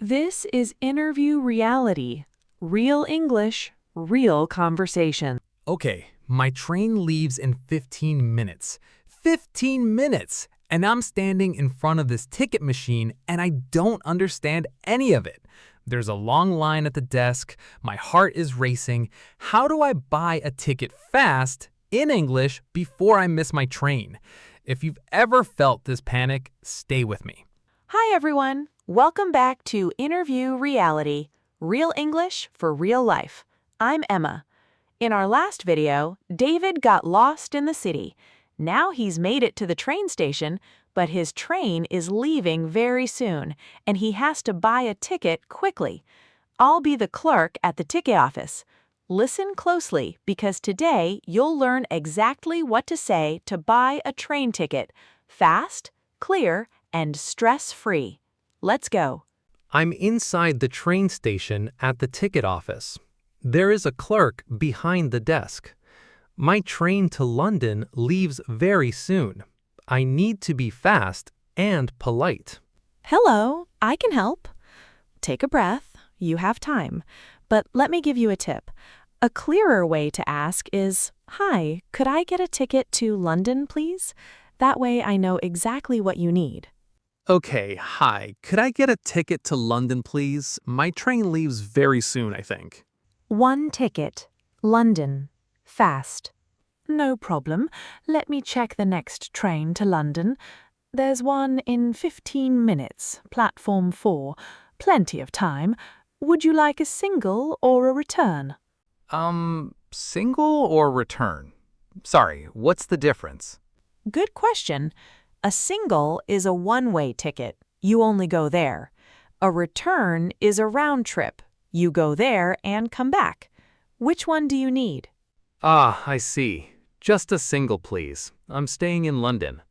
This is Interview Reality. Real English, real conversation. Okay, my train leaves in 15 minutes. 15 minutes! And I'm standing in front of this ticket machine and I don't understand any of it. There's a long line at the desk. My heart is racing. How do I buy a ticket fast in English before I miss my train? If you've ever felt this panic, stay with me. Hi, everyone. Welcome back to Interview Reality. Real English for real life. I'm Emma. In our last video, David got lost in the city. Now he's made it to the train station, but his train is leaving very soon, and he has to buy a ticket quickly. I'll be the clerk at the ticket office. Listen closely, because today you'll learn exactly what to say to buy a train ticket. Fast, clear, and stress-free. Let's go. I'm inside the train station at the ticket office. There is a clerk behind the desk. My train to London leaves very soon. I need to be fast and polite. Hello, I can help. Take a breath. You have time. But let me give you a tip. A clearer way to ask is, "Hi, could I get a ticket to London, please?" That way I know exactly what you need. Okay, hi. Could I get a ticket to London, please? My train leaves very soon, I think. One ticket. London. Fast. No problem. Let me check the next train to London. There's one in 15 minutes, platform 4. Plenty of time. Would you like a single or a return? Single or return? Sorry, what's the difference? Good question. A single is a one-way ticket. You only go there. A return is a round trip. You go there and come back. Which one do you need? Ah, I see. Just a single, please. I'm staying in London.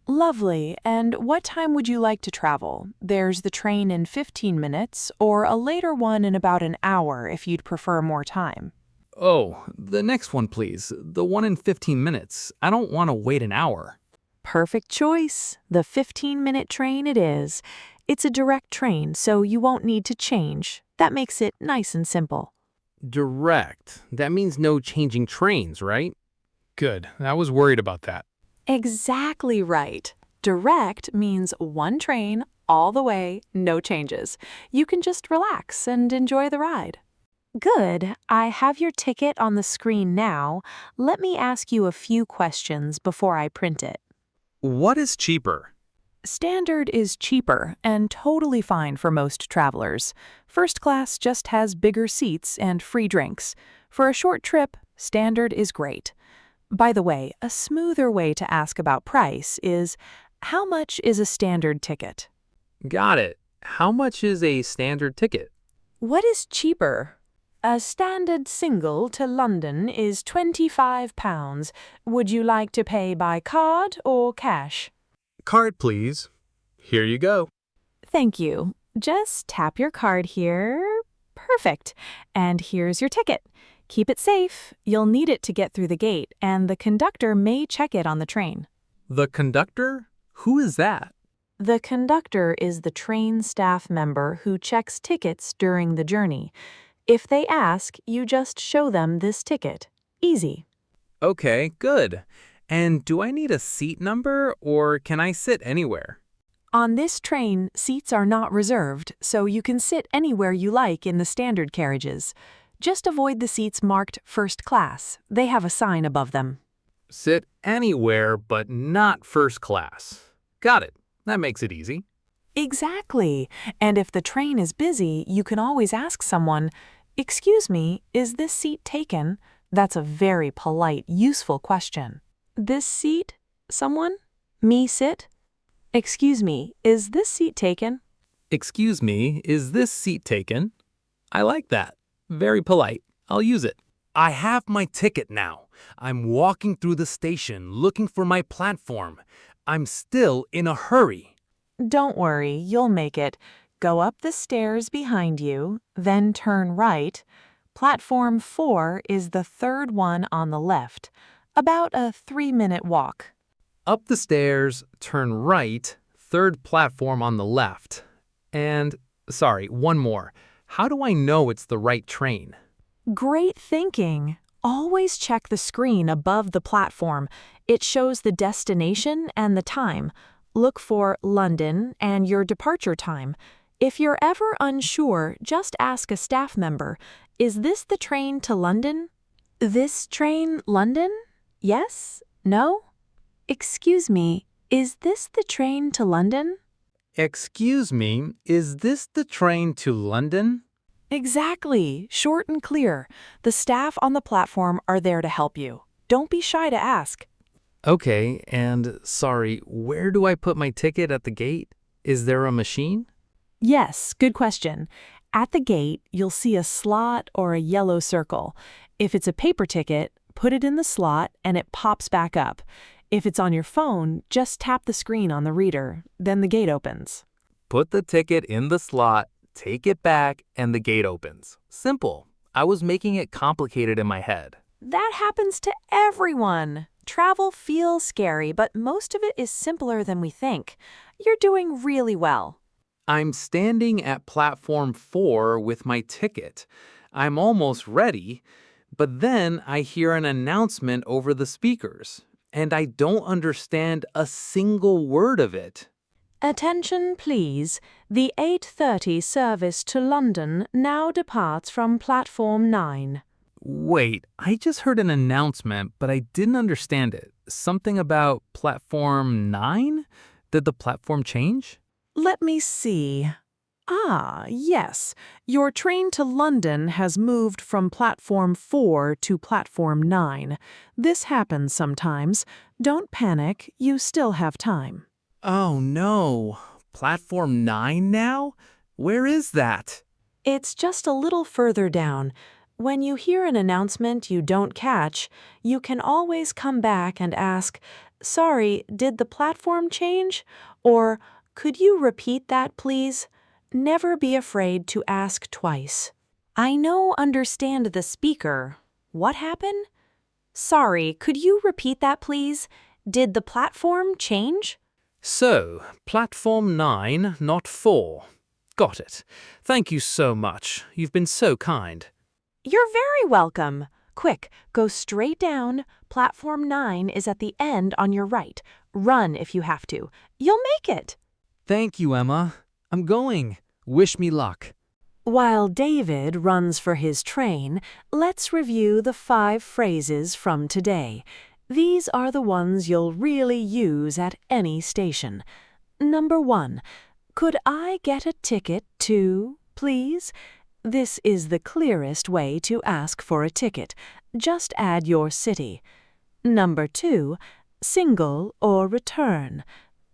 Lovely. And what time would you like to travel? There's the train in 15 minutes, or a later one in about an hour if you'd prefer more time. Oh, the next one, please. The one in 15 minutes. I don't want to wait an hour. Perfect choice. The 15-minute train it is. It's a direct train, so you won't need to change. That makes it nice and simple. Direct. That means no changing trains, right? Good. I was worried about that. Exactly right. Direct means one train, all the way, no changes. You can just relax and enjoy the ride. Good. I have your ticket on the screen now. Let me ask you a few questions before I print it. What is cheaper? Standard is cheaper and totally fine for most travelers. First class just has bigger seats and free drinks. For a short trip, Standard is great. By the way, a smoother way to ask about price is, how much is a standard ticket? Got it. How much is a standard ticket? What is cheaper? A standard single to London is £25. Would you like to pay by card or cash? Card, please. Here you go. Thank you. Just tap your card here. Perfect. And here's your ticket. Keep it safe. You'll need it to get through the gate, and the conductor may check it on the train. The conductor? Who is that? The conductor is the train staff member who checks tickets during the journey. If they ask, you just show them this ticket. Easy. Okay, good. And do I need a seat number, or can I sit anywhere? On this train, seats are not reserved, so you can sit anywhere you like in the standard carriages. Just avoid the seats marked first class. They have a sign above them. Sit anywhere, but not first class. Got it. That makes it easy. Exactly. And if the train is busy, you can always ask someone, "Excuse me, is this seat taken?" That's a very polite, useful question. This seat? Someone? Me sit? Excuse me, is this seat taken? Excuse me, is this seat taken? I like that. Very polite. I'll use it. I have my ticket now. I'm walking through the station looking for my platform. I'm still in a hurry. Don't worry, you'll make it. Go up the stairs behind you, then turn right. Platform 4 is the third one on the left. About a 3-minute walk. Up the stairs, turn right, third platform on the left. And Sorry, one more. How do I know it's the right train? Great thinking. Always check the screen above the platform. It shows the destination and the time. Look for London and your departure time. If you're ever unsure, just ask a staff member, "Is this the train to London?" "This train London? Yes? No? Excuse me, is this the train to London?" Excuse me, is this the train to London? Exactly. Short and clear. The staff on the platform are there to help you. Don't be shy to ask. Okay, and sorry, where do I put my ticket at the gate? Is there a machine? Yes, good question. At the gate, you'll see a slot or a yellow circle. If it's a paper ticket, put it in the slot and it pops back up. If it's on your phone, just tap the screen on the reader, then the gate opens. Put the ticket in the slot, take it back, and the gate opens. Simple. I was making it complicated in my head. That happens to everyone. Travel feels scary, but most of it is simpler than we think. You're doing really well. I'm standing at platform 4 with my ticket. I'm almost ready, but then I hear an announcement over the speakers, and I don't understand a single word of it. Attention, please. The 8:30 service to London now departs from platform 9. Wait, I just heard an announcement, but I didn't understand it. Something about platform 9? Did the platform change? Let me see. Yes. Your train to London has moved from platform 4 to platform 9. This happens sometimes. Don't panic, you still have time. Oh no, platform 9 now? Where is that? It's just a little further down. When you hear an announcement you don't catch, you can always come back and ask, "Sorry, did the platform change?" Or, "Could you repeat that, please?" Never be afraid to ask twice. "I understand the speaker. What happened?" "Sorry, could you repeat that, please? Did the platform change?" So, platform 9, not 4. Got it. Thank you so much. You've been so kind. You're very welcome. Quick, go straight down. Platform 9 is at the end on your right. Run if you have to. You'll make it. Thank you, Emma. I'm going. Wish me luck. While David runs for his train, let's review the 5 phrases from today. These are the ones you'll really use at any station. Number 1. Could I get a ticket to, please? This is the clearest way to ask for a ticket. Just add your city. Number 2. Single or return.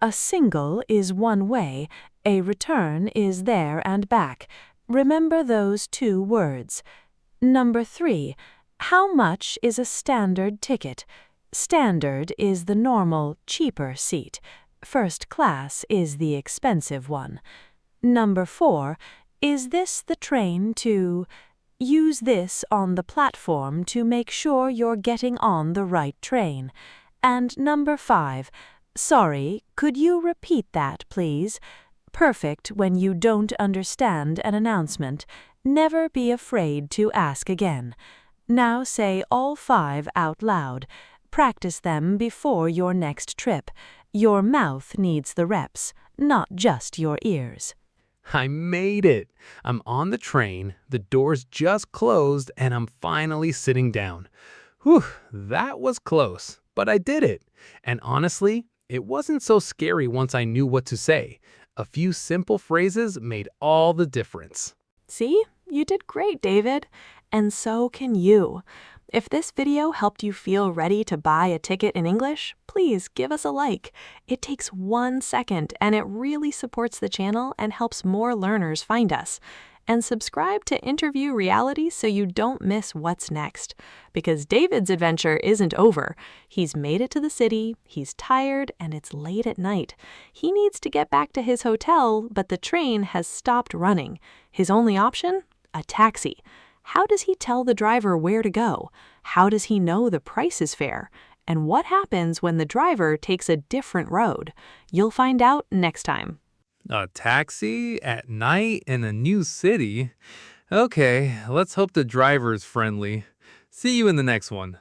A single is one way, a return is there and back. Remember those 2 words. Number 3. How much is a standard ticket? Standard is the normal, cheaper seat. First class is the expensive one. Number 4. Is this the train to? Use this on the platform to make sure you're getting on the right train. And number 5. Sorry, could you repeat that, please? Perfect when you don't understand an announcement. Never be afraid to ask again. Now say all 5 out loud. Practice them before your next trip. Your mouth needs the reps, not just your ears. I made it. I'm on the train, the doors just closed, and I'm finally sitting down. Whew, that was close, but I did it. And honestly, it wasn't so scary once I knew what to say. A few simple phrases made all the difference. See? You did great, David. And so can you. If this video helped you feel ready to buy a ticket in English, please give us a like. It takes 1 second and it really supports the channel and helps more learners find us. And subscribe to Interview Reality so you don't miss what's next. Because David's adventure isn't over. He's made it to the city, he's tired, and it's late at night. He needs to get back to his hotel, but the train has stopped running. His only option? A taxi. How does he tell the driver where to go? How does he know the price is fair? And what happens when the driver takes a different road? You'll find out next time. A taxi at night in a new city? Okay, let's hope the driver is friendly. See you in the next one.